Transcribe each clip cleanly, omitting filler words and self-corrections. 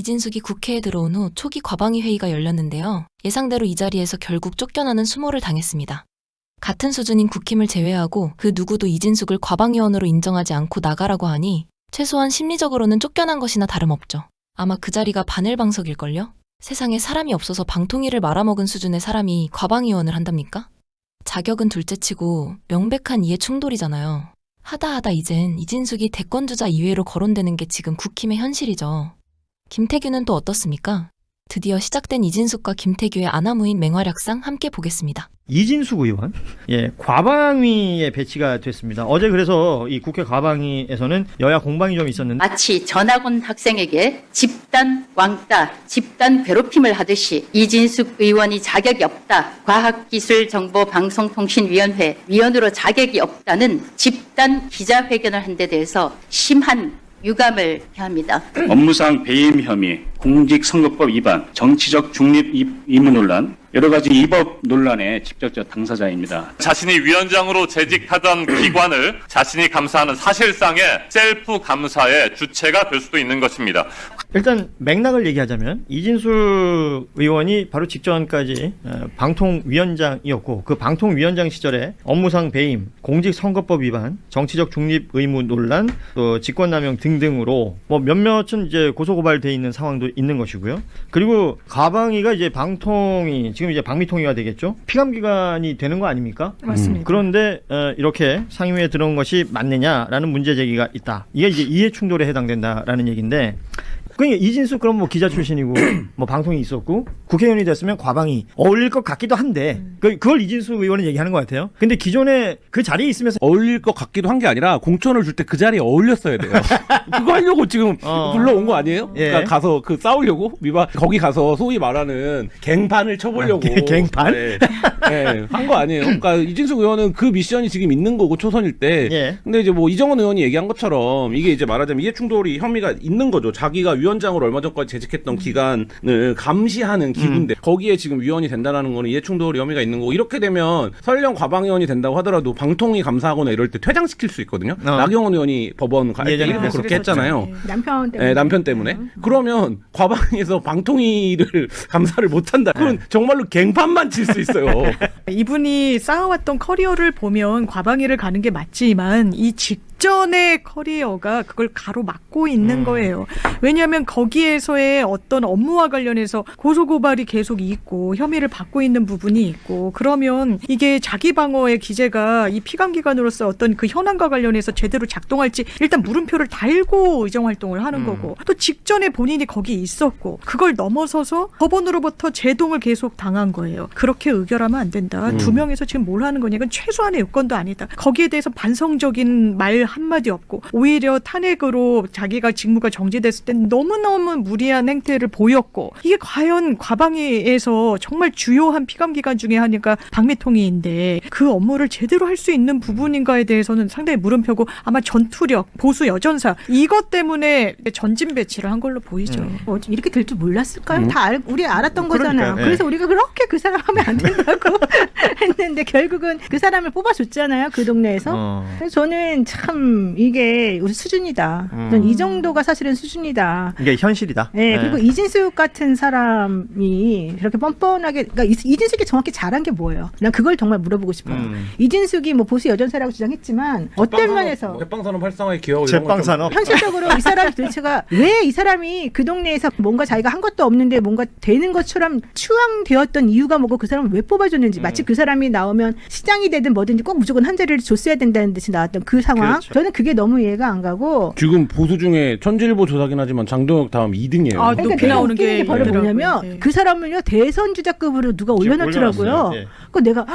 이진숙이 국회에 들어온 후 초기 과방위 회의가 열렸는데요. 예상대로 이 자리에서 결국 쫓겨나는 수모를 당했습니다. 같은 수준인 국힘을 제외하고 그 누구도 이진숙을 과방위원으로 인정하지 않고 나가라고 하니 최소한 심리적으로는 쫓겨난 것이나 다름없죠. 아마 그 자리가 바늘방석일걸요? 세상에 사람이 없어서 방통위를 말아먹은 수준의 사람이 과방위원을 한답니까? 자격은 둘째치고 명백한 이해 충돌이잖아요. 하다 이젠 이진숙이 대권주자 이외로 거론되는 게 지금 국힘의 현실이죠. 김태규는 또 어떻습니까? 드디어 시작된 이진숙과 김태규의 아나무인 맹활약상 함께 보겠습니다. 이진숙 의원, 과방위에 배치가 됐습니다. 어제 그래서 이 국회 과방위에서는 여야 공방이 좀 있었는데 마치 전학 온 학생에게 집단 왕따, 집단 괴롭힘을 하듯이 이진숙 의원이 자격이 없다. 과학기술정보방송통신위원회 위원으로 자격이 없다는 집단 기자회견을 한 데 대해서 심한 유감을 표합니다. 업무상 배임 혐의, 공직선거법 위반, 정치적 중립 의무 논란, 여러 가지 위법 논란의 직접적 당사자입니다. 자신이 위원장으로 재직하던 기관을 자신이 감사하는 사실상의 셀프 감사의 주체가 될 수도 있는 것입니다. 일단 맥락을 얘기하자면 이진숙 의원이 바로 직전까지 방통위원장이었고 그 방통위원장 시절에 업무상 배임, 공직선거법 위반, 정치적 중립 의무 논란, 또 직권남용 등등으로 뭐 몇몇은 이제 고소고발돼 있는 상황도 있는 것이고요. 그리고 과방위가 이제 방통위, 지금 이제 방미통위가 되겠죠. 피감기관이 되는 거 아닙니까? 맞습니다. 그런데 이렇게 상임위에 들어온 것이 맞느냐라는 문제 제기가 있다. 이게 이제 이해 충돌에 해당된다라는 얘기인데. 그러니까 이진숙 그럼 뭐 기자 출신이고 뭐 방통이 있었고 국회의원이 됐으면 과방위 어울릴 것 같기도 한데 그걸 이진숙 의원은 얘기하는 것 같아요. 근데 기존에 그 자리에 있으면서 어울릴 것 같기도 한 게 아니라 공천을 줄 때 그 자리에 어울렸어야 돼요. 그거 하려고 지금 불러온 거 아니에요? 예. 그러니까 가서 그 싸우려고 거기 가서 소위 말하는 갱판을 쳐보려고 갱판? 네. 네. 한 거 아니에요. 그러니까 이진숙 의원은 그 미션이 지금 있는 거고 초선일 때. 예. 근데 이제 뭐 이정원 의원이 얘기한 것처럼 이게 이제 말하자면 이해충돌이 혐의가 있는 거죠. 자기가 위원장으로 얼마 전까지 재직했던 기간을 감시하는 기구인데 거기에 지금 위원이 된다는 거는 이해충돌 혐의가 있는 거고 이렇게 되면 설령 과방위원이 된다고 하더라도 방통위 감사하거나 이럴 때 퇴장시킬 수 있거든요. 나경원 의원이 법원 갈 때 일부 그렇게 했잖아요. 남편 때문에. 네, 남편 때문에. 그러면 과방위에서 방통위를 감사를 못한다. 그건 정말로 갱판만 칠 수 있어요. 이분이 쌓아왔던 커리어를 보면 과방위를 가는 게 맞지만 이 직전의 커리어가 그걸 가로막고 있는 거예요. 왜냐하면 거기에서의 어떤 업무와 관련해서 고소고발이 계속 있고 혐의를 받고 있는 부분이 있고 그러면 이게 자기 방어의 기제가 이 피감기관으로서 어떤 그 현안과 관련해서 제대로 작동할지 일단 물음표를 달고 의정활동을 하는 거고 또 직전에 본인이 거기 있었고 그걸 넘어서서 법원으로부터 제동을 계속 당한 거예요. 그렇게 의결하면 안 된다. 두 명에서 지금 뭘 하는 거냐. 이건 최소한의 요건도 아니다. 거기에 대해서 반성적인 말 한마디 없고 오히려 탄핵으로 자기가 직무가 정지됐을 때 너무너무 무리한 행태를 보였고 이게 과연 과방위에서 정말 주요한 피감기관 중에 하나가 방미통위인데 그 업무를 제대로 할 수 있는 부분인가에 대해서는 상당히 물음표고 아마 전투력, 보수 여전사 이것 때문에 전진 배치를 한 걸로 보이죠. 이렇게 될 줄 몰랐을까요? 우리 알았던 거잖아요. 그러니까요. 그래서 우리가 그렇게 그 사람 하면 안 된다고 했는데 결국은 그 사람을 뽑아줬잖아요. 그 동네에서. 그래서 저는 참 이게 우리 수준이다. 저는 이 정도가 사실은 수준이다. 이게 현실이다. 네, 그리고 이진숙 같은 사람이 그렇게 뻔뻔하게 그러니까 이진숙이 정확히 잘한 게 뭐예요? 난 그걸 정말 물어보고 싶어요. 이진숙이 뭐 보수 여전사라고 주장했지만 어떤 면에서 핵방산업 활성화에 기여하고 제빵산업. 현실적으로 이 사람 도대체가 왜 이 사람이 그 동네에서 뭔가 자기가 한 것도 없는데 뭔가 되는 것처럼 추앙되었던 이유가 뭐고 그 사람을 왜 뽑아줬는지 마치 그 사람이 나오면 시장이 되든 뭐든지 꼭 무조건 한 자리를 줬어야 된다는 듯이 나왔던 그 상황. 그렇죠. 저는 그게 너무 이해가 안 가고 지금 보수 중에 천지일보 조사긴 하지만 장동혁 다음 2등이에요. 아, 그러니까 높이 나오는 웃기는 게 바로 있더라고요. 뭐냐면 네. 그 사람을요 대선 주자급으로 누가 올려놨더라고요. 올려놨어요. 예. 그 내가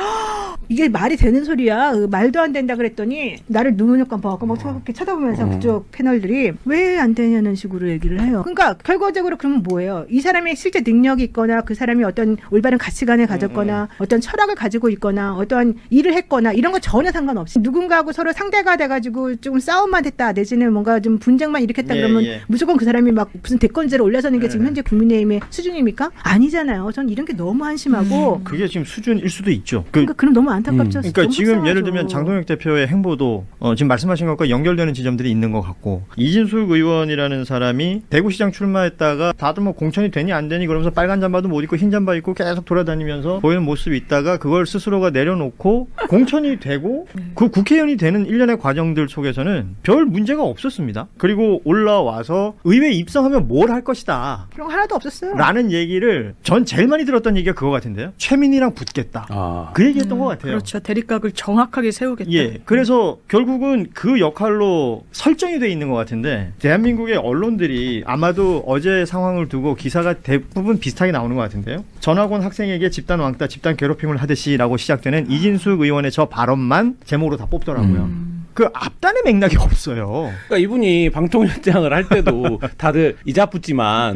이게 말이 되는 소리야. 말도 안 된다 그랬더니 나를 눈을깜 봐갖고 막 저렇게 쳐다보면서 그쪽 패널들이 왜 안 되냐는 식으로 얘기를 해요. 그러니까 결과적으로 그러면 뭐예요? 이 사람이 실제 능력이 있거나 그 사람이 어떤 올바른 가치관을 가졌거나 어떤 철학을 가지고 있거나 어떤 일을 했거나 이런 거 전혀 상관없이 누군가하고 서로 상대가 돼가지고 뭐 좀 싸움만 했다 내지는 뭔가 좀 분쟁만 일으켰다 예, 그러면 예. 무조건 그 사람이 막 무슨 대권죄를 올라서는 게 지금 예. 현재 국민의힘의 수준입니까? 아니잖아요. 전 이런 게 너무 한심하고 그게 지금 수준일 수도 있죠. 그러니까 그럼 너무 안타깝죠. 그러니까 너무 지금 예를 속상하죠. 들면 장동혁 대표의 행보도 지금 말씀하신 것과 연결되는 지점들이 있는 것 같고 이진숙 의원이라는 사람이 대구시장 출마했다가 다들 뭐 공천이 되니 안 되니 그러면서 빨간 잠바도 못 입고 흰 잠바 입고 계속 돌아다니면서 보이는 모습이 있다가 그걸 스스로가 내려놓고 공천이 되고 그 국회의원이 되는 일련의 과정들 속에서는 별 문제가 없었습니다. 그리고 올라와서 의회에 입성하면 뭘 할 것이다 그런 거 하나도 없었어요. 라는 얘기를 전 제일 많이 들었던 얘기가 그거 같은데요. 최민희랑 붙겠다. 그 얘기했던 것 같아요. 그렇죠. 대립각을 정확하게 세우겠다. 예. 그래서 결국은 그 역할로 설정이 돼 있는 것 같은데 대한민국의 언론들이 아마도 어제 상황을 두고 기사가 대부분 비슷하게 나오는 것 같은데요. 전학원 학생에게 집단 왕따, 집단 괴롭힘을 하듯이라고 시작되는 이진숙 의원의 저 발언만 제목으로 다 뽑더라고요. 그 앞단의 맥락이 없어요. 그러니까 이분이 방통위원장을 할 때도 다들 이자붙지만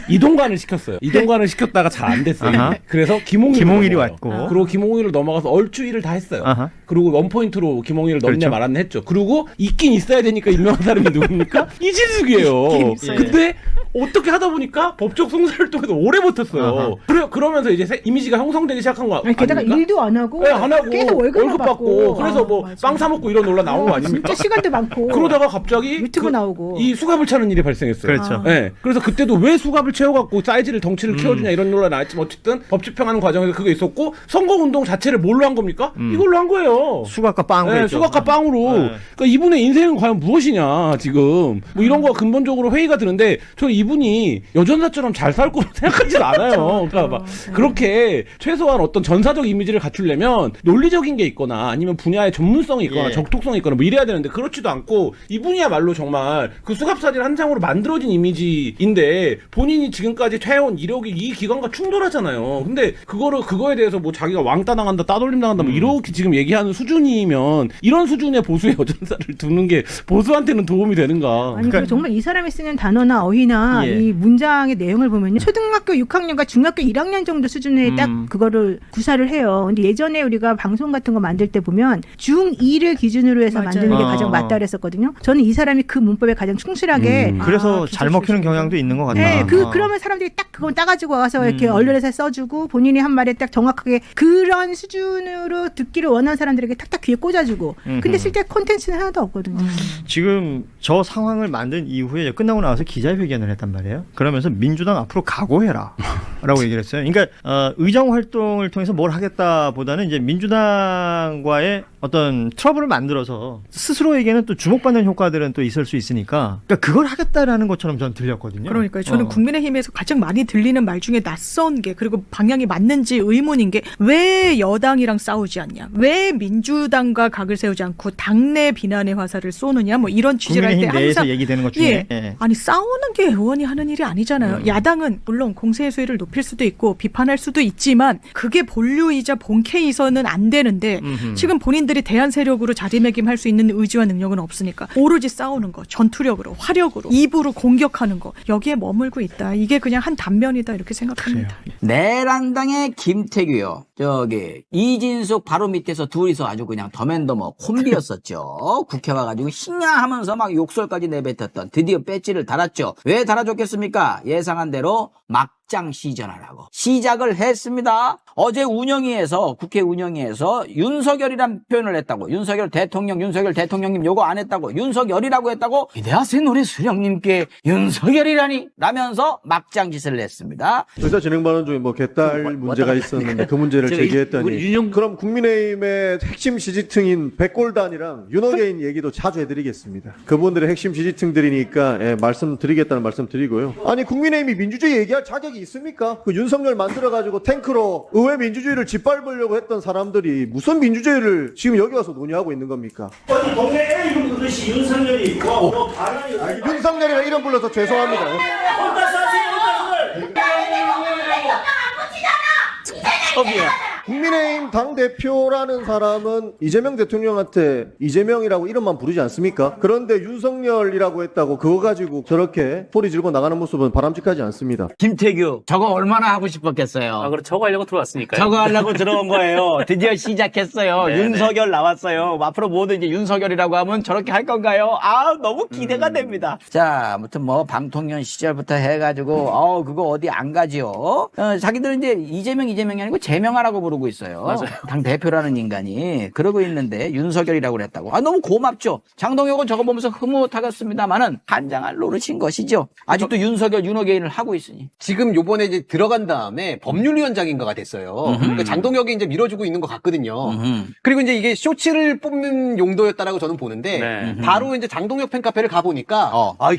이동관을 시켰어요. 이동관을 시켰다가 잘 안 됐어요. 아하. 그래서 김홍일이 김홍일이 넘어가요. 왔고. 그리고 김홍일을 넘어가서 얼추 일을 다 했어요. 아하. 그리고 원포인트로 김홍일을 넣네 그렇죠. 말았네 했죠. 그리고 있긴 있어야 되니까 임명한 사람이 누굽니까? 이진숙이에요. 있어야 근데 어떻게 하다 보니까 법적 송사를 통해서 오래 버텼어요. 그러면서 이제 이미지가 형성되기 시작한 거 아니, 게다가 아닙니까? 일도 안 하고, 네, 안 하고 계속 월급만 받고. 그래서 뭐 빵 사 먹고 이런 논란 나온 거 아닙니까? 진짜 시간도 많고. 그러다가 갑자기 유튜브 나오고. 이 수갑을 차는 일이 발생했어요. 그렇죠. 네. 그래서 그때도 왜 수갑을 채워갖고 사이즈를 덩치를 키워주냐 이런 논란 나왔지만 어쨌든 법 집행하는 과정에서 그게 있었고 선거운동 자체를 뭘로 한 겁니까? 이걸로 한 거예요. 수갑과 빵으로 네, 했죠. 수갑과 빵으로. 네. 그러니까 이분의 인생은 과연 무엇이냐 지금 뭐 이런 거 근본적으로 회의가 드는데 저는 이분이 여전사처럼 잘 살 거로 생각하진 않아요. 그러니까 막 그렇게 최소한 어떤 전사적 이미지를 갖추려면 논리적인 게 있거나 아니면 분야의 전문성이 있거나 예. 적톡성이 있거나 뭐 이래야 되는데 그렇지도 않고 이분이야말로 정말 그 수갑 사진 한 장으로 만들어진 이미지인데 본인이 지금까지 해온 이력이 이 기관과 충돌하잖아요. 근데 그거에 대해서 뭐 자기가 왕따 당한다, 따돌림 당한다, 뭐 이렇게 지금 얘기하는 수준이면 이런 수준의 보수의 여전사를 두는 게 보수한테는 도움이 되는가? 아니 그리고 정말 이 사람이 쓰는 단어나 어휘나 예. 이 문장의 내용을 보면요 초등학교 6학년과 중학교 1학년 정도 수준의 딱 그거를 구사를 해요. 근데 예전에 우리가 방송 같은 거 만들 때 보면 중2를 기준으로 해서 맞아요. 만드는 게 가장 맞다 그랬었거든요. 저는 이 사람이 그 문법에 가장 충실하게 그래서 잘 먹히는 경향도 있는 것 같다. 네, 그러면 사람들이 딱 그걸 따가지고 와서 이렇게 언론에서 써주고 본인이 한 말에 딱 정확하게 그런 수준으로 듣기를 원하는 사람들에게 탁탁 귀에 꽂아주고. 근데 실제 콘텐츠는 하나도 없거든요. 지금 저 상황을 만든 이후에 끝나고 나와서 기자회견을 했단 말이에요. 그러면서 민주당 앞으로 각오해라 라고 얘기를 했어요. 그러니까 의정 활동을 통해서 뭘 하겠다보다는 이제 민주당과의 어떤 트러블을 만들어서 스스로에게는 또 주목받는 효과들은 또 있을 수 있으니까 그러니까 그걸 하겠다라는 것처럼 저는 들렸거든요. 그러니까요. 저는 국민의힘에서 가장 많이 들리는 말 중에 낯선 게 그리고 방향이 맞는지 의문인 게 왜 여당이랑 싸우지 않냐? 왜 민주당과 각을 세우지 않고 당내 비난의 화살을 쏘느냐? 뭐 이런 취지를 할 때 국민의힘 내에서 항상 얘기되는 것 중에 아니 싸우는 게 의원이 하는 일이 아니잖아요. 야당은 물론 공세의 수위를 높일 수도 있고 비판할 수도 있지만 그게 본류이자 본캐이서는 안 되는데 지금 본인들이 대한 세력으로 자리매김할 수 있는 의지와 능력은 없으니까 오로지 싸우는 거, 전투력으로, 화력으로, 입으로 공격하는 거 여기에 머물고 있다. 이게 그냥 한 단면이다 이렇게 생각합니다. 내란당의 김태규요. 저기 이진숙 바로 밑에서 둘이서 아주 그냥 더맨더머 콤비였었죠. 국회 와가지고 싱야하면서 막 욕설까지 내뱉었던 드디어 배지를 달았죠. 왜 달아줬겠습니까? 예상한 대로 막장 시전하라고 시작을 했습니다. 어제 국회 운영위에서 윤석열이란 표현을 했다고. 윤석열 대통령님 요거 안 했다고. 윤석열이라고 했다고. 이대하세 노래 수령님께 윤석열이라니 라면서 막장 짓을 했습니다. 의사 진행 발언 중에 뭐 개딸 문제가 있었는데 그 문제를 제기했더니 그럼 국민의힘의 핵심 지지층인 백골단이랑 윤호개인 얘기도 자주 해드리겠습니다. 그분들의 핵심 지지층들이니까 말씀드리겠다는 말씀 드리고요. 아니 국민의힘이 민주주의 얘기할 자격이 있습니까? 그 윤석열 만들어가지고 탱크로 의회 민주주의를 짓밟으려고 했던 사람들이 무슨 민주주의를 지금 여기 와서 논의하고 있는 겁니까? 아니 동네 이름 부르듯이 윤석열이 윤석열이라 이름 불러서 죄송합니다. 섭이야. 국민의힘 당대표라는 사람은 이재명 대통령한테 이재명이라고 이름만 부르지 않습니까? 그런데 윤석열이라고 했다고 그거 가지고 저렇게 소리 지르고 나가는 모습은 바람직하지 않습니다. 김태규 저거 얼마나 하고 싶었겠어요. 그래 저거 하려고 들어왔으니까요. 저거 하려고 들어온 거예요. 드디어 시작했어요. 네네. 윤석열 나왔어요. 앞으로 모두 이제 윤석열이라고 하면 저렇게 할 건가요? 너무 기대가 됩니다. 자, 아무튼 뭐 방통위원 시절부터 해가지고 그거 어디 안 가지요. 자기들은 이제 이재명이 아니고 재명하라고 부르고 있어요. 맞아요. 당 대표라는 인간이 그러고 있는데 윤석열이라고 그랬다고. 너무 고맙죠. 장동혁은 저거 보면서 흐뭇하겠습니다만은 한장할 노릇인 것이죠. 아직도 윤석열 윤호개인을 하고 있으니. 지금 요번에 이제 들어간 다음에 법률위원장인가가 됐어요. 그러니까 장동혁이 이제 밀어주고 있는 것 같거든요. 그리고 이제 이게 쇼츠를 뽑는 용도였다라고 저는 보는데 네. 바로 이제 장동혁 팬카페를 가보니까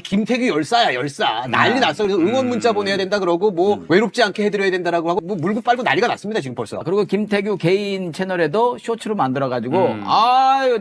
김태규 열사야 열사 난리 났어. 그래서 응원 문자 보내야 된다 그러고 뭐 외롭지 않게 해드려야 된다라고 하고 뭐 물고 빨고 난리가 났습니다 지금 벌써. 그리고 김태규 개인 채널에도 쇼츠로 만들어가지고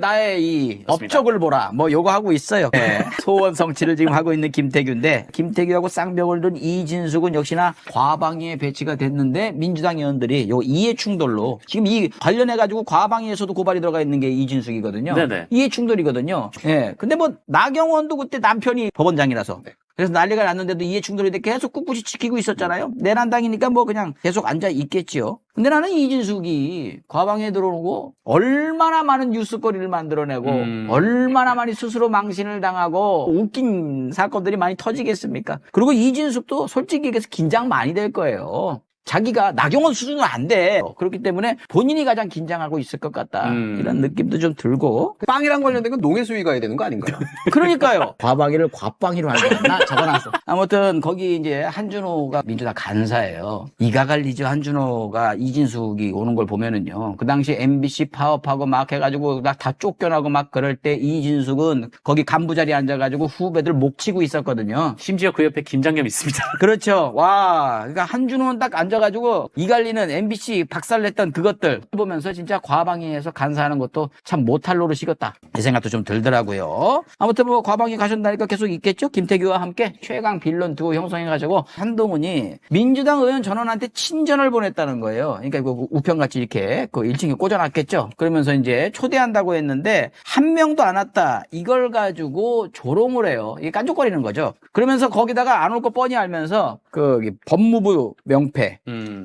나의 이 업적을 보라 뭐 요거 하고 있어요. 네. 소원 성취를 지금 하고 있는 김태규인데 김태규하고 쌍벽을 둔 이진숙은 역시나 과방위에 배치가 됐는데 민주당 의원들이 요 이해 충돌로 지금 이 관련해가지고 과방위에서도 고발이 들어가 있는 게 이진숙이거든요. 네네. 이해 충돌이거든요. 예. 근데 뭐 나경원도 그때 남편이 법원장이라서 그래서 난리가 났는데도 이해 충돌이 돼 계속 꿋꿋이 지키고 있었잖아요. 내란당이니까 뭐 그냥 계속 앉아 있겠지요. 근데 나는 이진숙이 과방에 들어오고 얼마나 많은 뉴스거리를 만들어내고 얼마나 많이 스스로 망신을 당하고 웃긴 사건들이 많이 터지겠습니까? 그리고 이진숙도 솔직히 얘기해서 긴장 많이 될 거예요. 자기가 나경원 수준은 안 돼. 그렇기 때문에 본인이 가장 긴장하고 있을 것 같다. 이런 느낌도 좀 들고. 빵이랑 관련된 건 농해 수위 가야 되는 거 아닌가요? 그러니까요. 과방위를 과빵위로 하려나 적어놨어. 아무튼 거기 이제 한준호가 민주당 간사예요. 이가 갈리죠. 한준호가 이진숙이 오는 걸 보면은요. 그 당시 MBC 파업하고 막 해가지고 다 쫓겨나고 막 그럴 때 이진숙은 거기 간부 자리에 앉아가지고 후배들 목 치고 있었거든요. 심지어 그 옆에 김장겸 있습니다. 그렇죠. 와, 그러니까 한준호는 딱 앉아가지고 이갈리는 MBC 박살냈던 그것들 보면서 진짜 과방위에서 간사하는 것도 참 못할 노릇이겠다. 이 생각도 좀 들더라고요. 아무튼 뭐 과방위 가셨다니까 계속 있겠죠. 김태규와 함께 최강 빌런 두오 형성해가지고 한동훈이 민주당 의원 전원한테 친전을 보냈다는 거예요. 그러니까 그 우편같이 이렇게 그 1층에 꽂아놨겠죠. 그러면서 이제 초대한다고 했는데 한 명도 안 왔다. 이걸 가지고 조롱을 해요. 이게 깐족거리는 거죠. 그러면서 거기다가 안 올 거 뻔히 알면서 그 법무부 명패,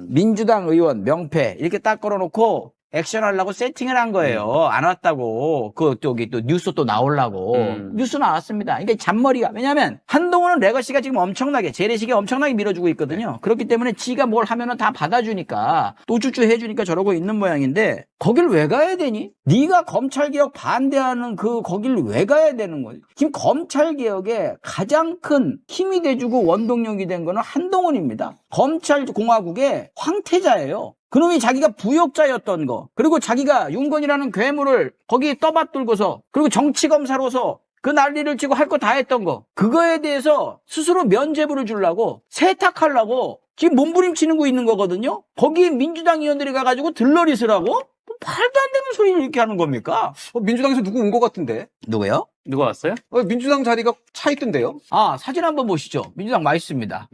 민주당 의원 명패 이렇게 딱 걸어놓고 액션하려고 세팅을 한 거예요. 안 왔다고. 그 저기 또 뉴스 또 나오려고. 뉴스 나왔습니다. 그러니까 잔머리가. 왜냐하면 한동훈은 레거시가 지금 엄청나게 재래식이 엄청나게 밀어주고 있거든요. 그렇기 때문에 지가 뭘 하면은 다 받아주니까 또 쭈쭈 해주니까 저러고 있는 모양인데 거길 왜 가야 되니? 네가 검찰개혁 반대하는 거길 왜 가야 되는 거지? 지금 검찰개혁에 가장 큰 힘이 돼주고 원동력이 된 거는 한동훈입니다. 검찰공화국의 황태자예요. 그놈이 자기가 부역자였던 거, 그리고 자기가 윤건이라는 괴물을 거기 떠받들고서, 그리고 정치검사로서 그 난리를 치고 할 거 다 했던 거, 그거에 대해서 스스로 면죄부를 주려고, 세탁하려고 지금 몸부림치는 거 있는 거거든요. 거기에 민주당 의원들이 가가지고 들러리스라고? 뭐 말도 안 되는 소리를 이렇게 하는 겁니까? 민주당에서 누구 온 것 같은데? 누구요? 누가 왔어요? 민주당 자리가 차 있던데요? 사진 한번 보시죠. 민주당 맛있습니다.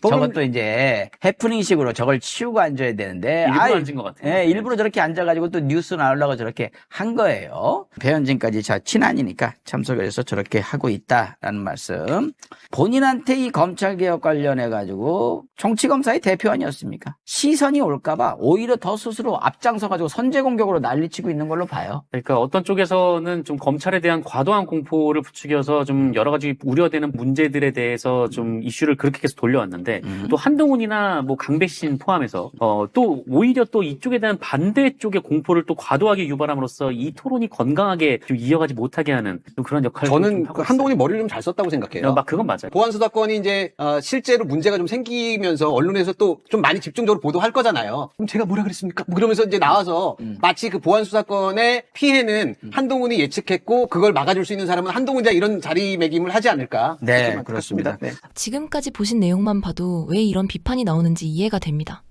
저것도 이제 해프닝식으로 저걸 치우고 앉아야 되는데 일부러 앉은 것 같아요. 예, 일부러 저렇게 앉아가지고 또 뉴스 나오려고 저렇게 한 거예요. 배현진까지 친한이니까 참석을 해서 저렇게 하고 있다라는 말씀. 본인한테 이 검찰개혁 관련해가지고 정치검사의 대표 아니었습니까? 시선이 올까봐 오히려 더 스스로 앞장서가지고 선제공격으로 난리치고 있는 걸로 봐요. 그러니까 어떤 쪽에서는 좀 검찰에 대한 과도한 공포를 부추겨서 좀 여러 가지 우려되는 문제들에 대해서 좀 이슈를 그렇게 계속 돌려왔는데 또 한동훈이나 뭐 강백신 포함해서 또 오히려 또 이쪽에 대한 반대 쪽의 공포를 또 과도하게 유발함으로써 이 토론이 건강하게 좀 이어가지 못하게 하는 좀 그런 역할을 저는 한동훈이 머리를 좀 잘 썼다고 생각해요. 그건 맞아요. 보안수 사건이 이제 실제로 문제가 좀 생기면서 언론에서 또 좀 많이 집중적으로 보도할 거잖아요. 그럼 제가 뭐라 그랬습니까? 뭐 그러면서 이제 나와서 마치 그 보안수 사건의 피해는 한동훈이 예측했고 그걸 막아줄 수 있는 사람은 한동훈이다 이런 자리매김을 하지 않을까? 네, 그렇습니다. 네. 지금까지 보신 내용만 봐도 왜 이런 비판이 나오는지 이해가 됩니다.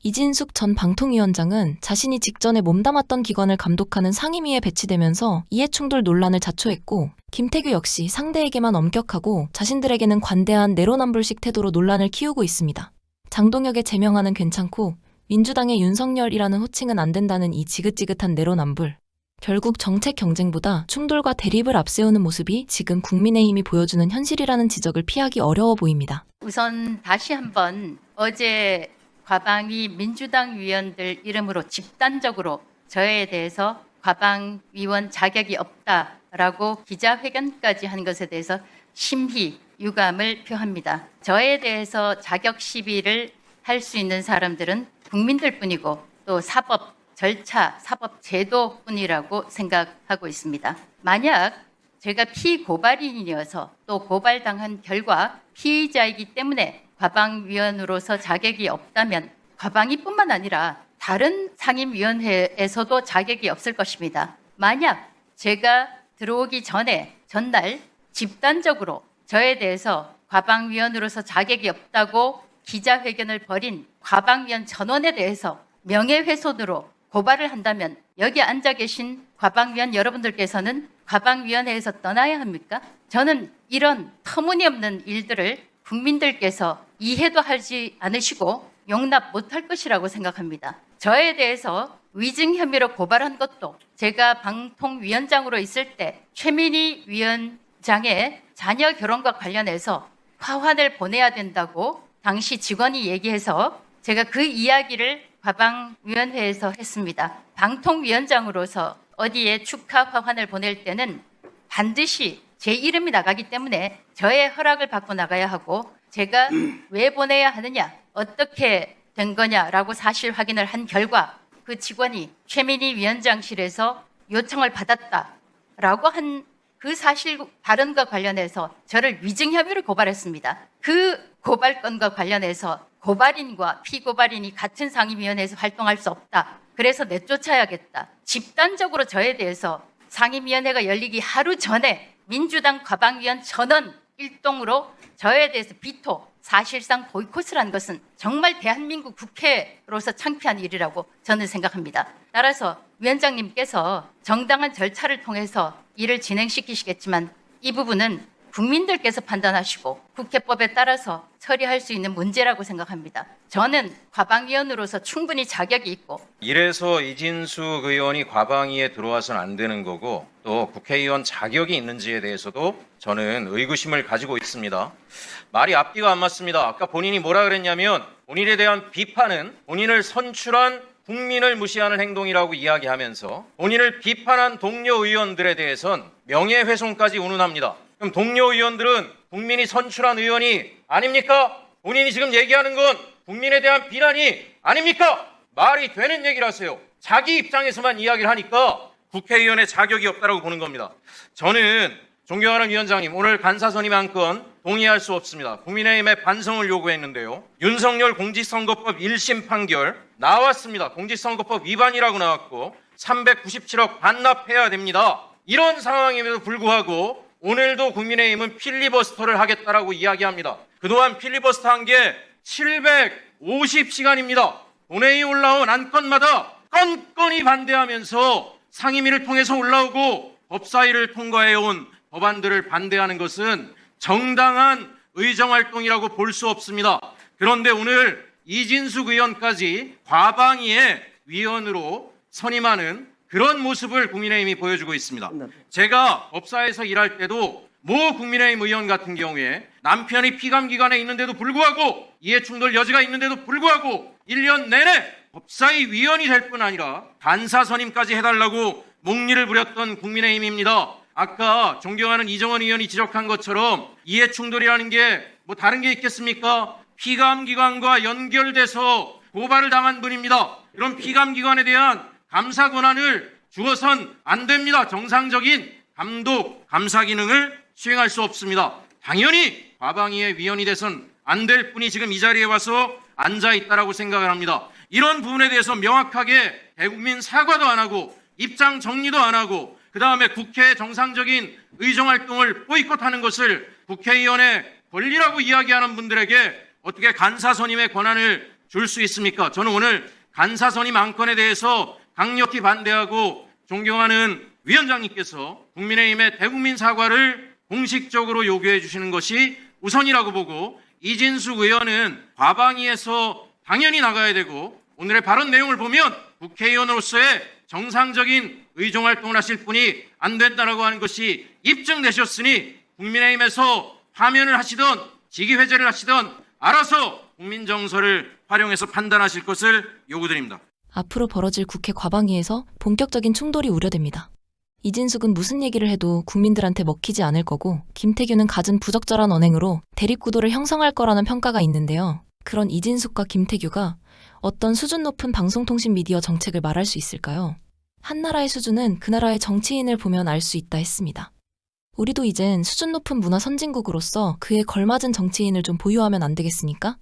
이진숙 전 방통위원장은 자신이 직전에 몸담았던 기관을 감독하는 상임위에 배치되면서 이해충돌 논란을 자초했고, 김태규 역시 상대에게만 엄격하고 자신들에게는 관대한 내로남불식 태도로 논란을 키우고 있습니다. 장동혁의 제명안은 괜찮고 민주당의 윤석열이라는 호칭은 안 된다는 이 지긋지긋한 내로남불. 결국 정책 경쟁보다 충돌과 대립을 앞세우는 모습이 지금 국민의힘이 보여주는 현실이라는 지적을 피하기 어려워 보입니다. 우선 다시 한번 어제 과방위 민주당 위원들 이름으로 집단적으로 저에 대해서 과방위원 자격이 없다라고 기자회견까지 한 것에 대해서 심히 유감을 표합니다. 저에 대해서 자격 시비를 할 수 있는 사람들은 국민들뿐이고 또 사법 절차, 사법 제도뿐이라고 생각하고 있습니다. 만약 제가 피고발인이어서 또 고발당한 결과 피의자이기 때문에 과방위원으로서 자격이 없다면 과방위뿐만 아니라 다른 상임위원회에서도 자격이 없을 것입니다. 만약 제가 들어오기 전에 전날 집단적으로 저에 대해서 과방위원으로서 자격이 없다고 기자회견을 벌인 과방위원 전원에 대해서 명예훼손으로 고발을 한다면 여기 앉아 계신 과방위원 여러분들께서는 과방위원회에서 떠나야 합니까? 저는 이런 터무니없는 일들을 국민들께서 이해도 하지 않으시고 용납 못할 것이라고 생각합니다. 저에 대해서 위증 혐의로 고발한 것도 제가 방통위원장으로 있을 때 최민희 위원장의 자녀 결혼과 관련해서 화환을 보내야 된다고 당시 직원이 얘기해서 제가 그 이야기를 과방위원회에서 했습니다. 방통위원장으로서 어디에 축하 화환을 보낼 때는 반드시 제 이름이 나가기 때문에 저의 허락을 받고 나가야 하고 제가 왜 보내야 하느냐, 어떻게 된 거냐라고 사실 확인을 한 결과 그 직원이 최민희 위원장실에서 요청을 받았다라고 한 그 사실 발언과 관련해서 저를 위증 혐의로 고발했습니다. 그 고발건과 관련해서 고발인과 피고발인이 같은 상임위원회에서 활동할 수 없다. 그래서 내쫓아야겠다. 집단적으로 저에 대해서 상임위원회가 열리기 하루 전에 민주당 과방위원 전원 일동으로 저에 대해서 비토, 사실상 보이콧을 한 것은 정말 대한민국 국회로서 창피한 일이라고 저는 생각합니다. 따라서 위원장님께서 정당한 절차를 통해서 일을 진행시키시겠지만 이 부분은 국민들께서 판단하시고 국회법에 따라서 처리할 수 있는 문제라고 생각합니다. 저는 과방위원으로서 충분히 자격이 있고 이래서 이진숙 의원이 과방위에 들어와서는 안 되는 거고 또 국회의원 자격이 있는지에 대해서도 저는 의구심을 가지고 있습니다. 말이 앞뒤가 안 맞습니다. 아까 본인이 뭐라 그랬냐면 본인에 대한 비판은 본인을 선출한 국민을 무시하는 행동이라고 이야기하면서 본인을 비판한 동료 의원들에 대해선 명예훼손까지 운운합니다. 그럼 동료 의원들은 국민이 선출한 의원이 아닙니까? 본인이 지금 얘기하는 건 국민에 대한 비난이 아닙니까? 말이 되는 얘기를 하세요. 자기 입장에서만 이야기를 하니까 국회의원의 자격이 없다라고 보는 겁니다. 저는 존경하는 위원장님, 오늘 간사선임 안건 동의할 수 없습니다. 국민의힘의 반성을 요구했는데요. 윤석열 공직선거법 1심 판결 나왔습니다. 공직선거법 위반이라고 나왔고 397억 반납해야 됩니다. 이런 상황임에도 불구하고 오늘도 국민의힘은 필리버스터를 하겠다라고 이야기합니다. 그동안 필리버스터 한 게 750시간입니다. 본회의 올라온 안건마다 건건히 반대하면서 상임위를 통해서 올라오고 법사위를 통과해온 법안들을 반대하는 것은 정당한 의정활동이라고 볼 수 없습니다. 그런데 오늘 이진숙 의원까지 과방위의 위원으로 선임하는 그런 모습을 국민의힘이 보여주고 있습니다. 제가 법사에서 일할 때도 모 국민의힘 의원 같은 경우에 남편이 피감기관에 있는데도 불구하고 이해충돌 여지가 있는데도 불구하고 1년 내내 법사위 위원이 될 뿐 아니라 간사 선임까지 해달라고 목리를 부렸던 국민의힘입니다. 아까 존경하는 이정원 의원이 지적한 것처럼 이해충돌이라는 게 뭐 다른 게 있겠습니까? 피감기관과 연결돼서 고발을 당한 분입니다. 이런 피감기관에 대한 감사 권한을 주어선 안 됩니다. 정상적인 감독, 감사 기능을 수행할 수 없습니다. 당연히 과방위의 위원이 돼선 안 될 분이 지금 이 자리에 와서 앉아 있다라고 생각을 합니다. 이런 부분에 대해서 명확하게 대국민 사과도 안 하고 입장 정리도 안 하고 그 다음에 국회 정상적인 의정활동을 보이콧하는 것을 국회의원의 권리라고 이야기하는 분들에게 어떻게 간사 선임의 권한을 줄 수 있습니까? 저는 오늘 간사 선임 안건에 대해서 강력히 반대하고 존경하는 위원장님께서 국민의힘의 대국민 사과를 공식적으로 요구해 주시는 것이 우선이라고 보고 이진숙 의원은 과방위에서 당연히 나가야 되고 오늘의 발언 내용을 보면 국회의원으로서의 정상적인 의정활동을 하실 분이 안 된다라고 하는 것이 입증되셨으니 국민의힘에서 파면을 하시든 직위회제를 하시든 알아서 국민정서를 활용해서 판단하실 것을 요구드립니다. 앞으로 벌어질 국회 과방위에서 본격적인 충돌이 우려됩니다. 이진숙은 무슨 얘기를 해도 국민들한테 먹히지 않을 거고 김태규는 갖은 부적절한 언행으로 대립구도를 형성할 거라는 평가가 있는데요. 그런 이진숙과 김태규가 어떤 수준 높은 방송통신 미디어 정책을 말할 수 있을까요? 한 나라의 수준은 그 나라의 정치인을 보면 알 수 있다 했습니다. 우리도 이젠 수준 높은 문화 선진국으로서 그에 걸맞은 정치인을 좀 보유하면 안 되겠습니까?